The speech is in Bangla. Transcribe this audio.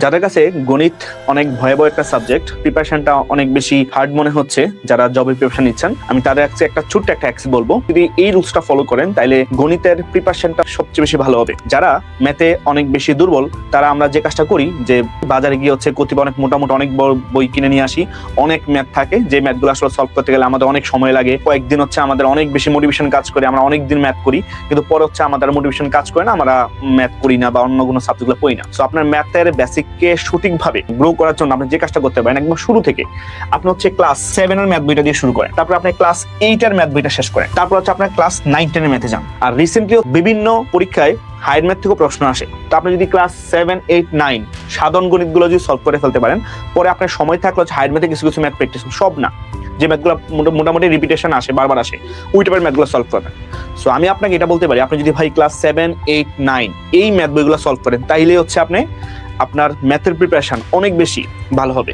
যাদের কাছে গণিত অনেক ভয়াবহ একটা সাবজেক্ট, প্রিপারেশনটা অনেক বেশি হার্ড মনে হচ্ছে, যারা জবের প্রিপারেশন নিচ্ছেন, আমি তাদের কাছে একটা ছোট্ট একটা হ্যাক্স বলবো। যদি এই রুলসটা ফলো করেন তাহলে গণিতের প্রিপারেশনটা সবচেয়ে বেশি ভালো হবে। যারা ম্যাথে অনেক বেশি দুর্বল, তারা আমরা যে কাজটা করি যে বাজারে গিয়ে কতিপয় অনেক মোটামুটি অনেক বড় বই কিনে নিয়ে আসি। অনেক ম্যাথ থাকে, যে ম্যাথগুলো আসলে সলভ করতে গেলে আমাদের অনেক সময় লাগে। কয়েকদিন আমাদের অনেক বেশি মোটিভেশন কাজ করে, আমরা অনেক দিন ম্যাথ করি, কিন্তু পরে আমাদের মোটিভেশন কাজ করে না, আমরা ম্যাথ করি না বা অন্য কোনো সাবজেক্টগুলো পড়ি না। সো আপনার ম্যাথের বেসিককে সঠিকভাবে গ্রো করার জন্য আপনি যে কাজটা করতে পারেন, একদম শুরু থেকে আপনি ক্লাস 7 এর ম্যাথ বইটা দিয়ে শুরু করেন, তারপর আপনি ক্লাস 8 এর ম্যাথ বইটা শেষ করেন, তারপর আপনার ক্লাস 9-10 এর ম্যাথে যান। আর রিসেন্টলি বিভিন্ন পরীক্ষায় হায়ার ম্যাথ থেকেও প্রশ্ন আসে। তো আপনি যদি ক্লাস 7, 8, 9 সাধারণ গণিতগুলো যদি সলভ করে ফেলতে পারেন, পরে আপনার সময় থাকলে হায়ার ম্যাথে কিছু কিছু ম্যাথ প্র্যাকটিস, সব না, যে ম্যাথগুলো মোটামুটি রিপিটেশন আসে, বারবার আসে, ওই টাইপের ম্যাথগুলো সলভ করবেন। সো আমি আপনাকে এটা বলতে পারি, আপনি যদি ভাই ক্লাস 7, 8, 9 এই ম্যাথ বইগুলো সলভ করেন, তাইলে আপনি আপনার ম্যাথের প্রিপারেশন অনেক বেশি ভালো হবে।